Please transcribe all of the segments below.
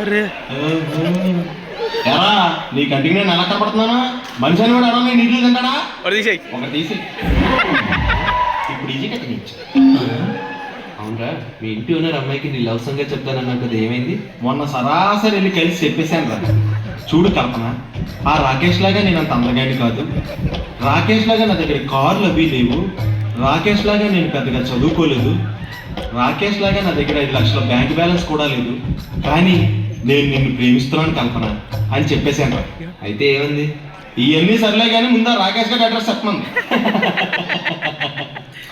అరే ఎరా నీ కంటికి నేను ఎలా కనపడుతున్నానా? మనిషి అని కూడా నేను ఇడ్లీ తింటాడా? తీసేయి ఒకటి తీసి ఇప్పుడు ఈజీ కట్టించు. అవునరా, మీ ఇంటి ఓనర్ అమ్మాయికి నీ లవ్ సంగతి చెప్తానన్నావు కదా, ఏమైంది? మొన్న సరాసరి వెళ్ళి కలిసి చెప్పేశాను రా. చూడు కల్పన, ఆ రాకేష్ లాగా నేను అంత అందగాడి కాదు. రాకేష్ లాగా నా దగ్గర కార్లు అవి లేవు. రాకేష్ లాగా నేను పెద్దగా చదువుకోలేదు. రాకేష్ లాగా నా దగ్గర 5 లక్షల బ్యాంక్ బ్యాలెన్స్ కూడా లేదు. కానీ నేను నిన్ను ప్రేమిస్తున్నాను కల్పన అని చెప్పేశాను రా. అయితే ఏమైంది? ఇవన్నీ సర్లే కానీ ముందా రాకేష్ గారి అడ్రస్ చెప్పమంది.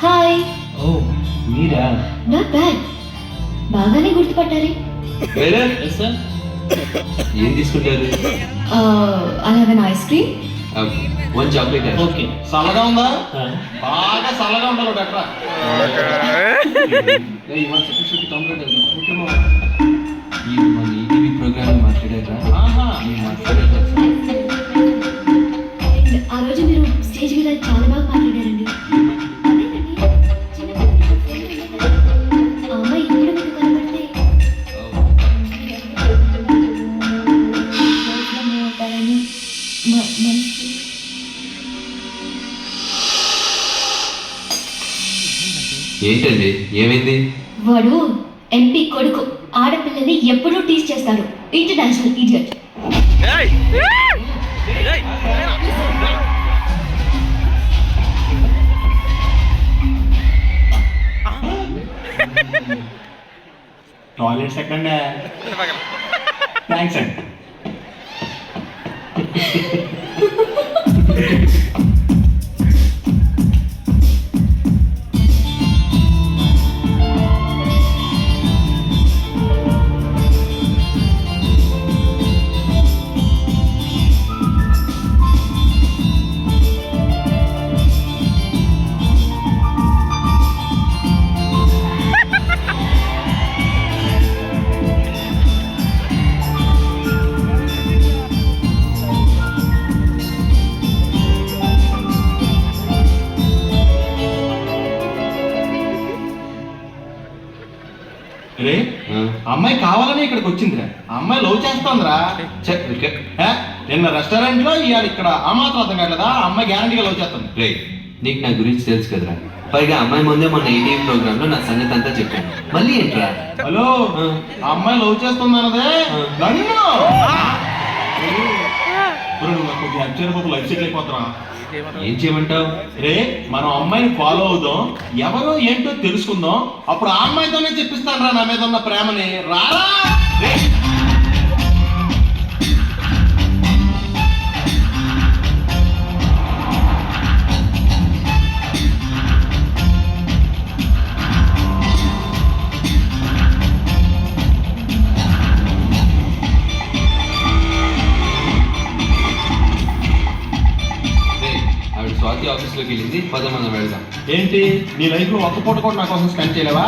హాయ్. ఓ మీరా? నాట్ బ్యాడ్, బాగానే గుర్తుపట్టారు. సార్ ఏం తీసుకుంటారు? అలాగే ice cream. Okay, 1 chocolate. Okay, చల్లగా ఉందా? బాగా చల్లగా ఉండాలి బెటరా. మన ఈటీవీ ప్రోగ్రామ్ మాట్లాడారా? ఆ రోజు మీరు స్టేజ్ మీద చాలా బాగా మాట్లాడారండి. ఆ అమ్మాయి ఇప్పుడు మీకు కనబడితే ఏంటండి, ఏమైంది? వాడు ఎంపీ కొడుకు. ఆడపిల్లని ఎప్పుడూ టీస్ చేస్తాడు. International idiot. Toilet second. Thanks అండి. రే, అమ్మాయి కావాలని ఇక్కడికి వచ్చిందిరా. అమ్మాయి లవ్ చేస్తోందిరా. నిన్న రెస్టారెంట్ లో ఇవాళ ఇక్కడ ఆ మాత్రం అర్థం కావట్లేదా? అమ్మాయి గ్యారంటీగా లవ్ చేస్తుంది. రే, నీకు నా గురించి తెలుసు కదరా. పైగా అమ్మాయి ముందే మన ఈటీవీ ప్రోగ్రామ్ లో నా సంగతి అంతా చెప్పాను. మళ్ళీ ఏంట్రా? హలో, ఆ అమ్మాయి లవ్ చేస్తుంది అన్నదే నన్ను. లైఫ్ సెటిల్ అయిపోతారా? ఏం చేయమంటావు? రే, మనం అమ్మాయిని ఫాలో అవుదాం, ఎవరో ఏంటో తెలుసుకుందాం. అప్పుడు ఆ అమ్మాయితోనే చెప్పిస్తాను రా నా మీద ఉన్న ప్రేమని. రారా రే. స్వాతి ఆఫీస్లోకి వెళ్ళింది, 10 మంది వెళ్దాం. ఏంటి నీ లైఫ్ లో ఒక్క పూట కూడా నా కోసం స్పెండ్ చేయలేవా?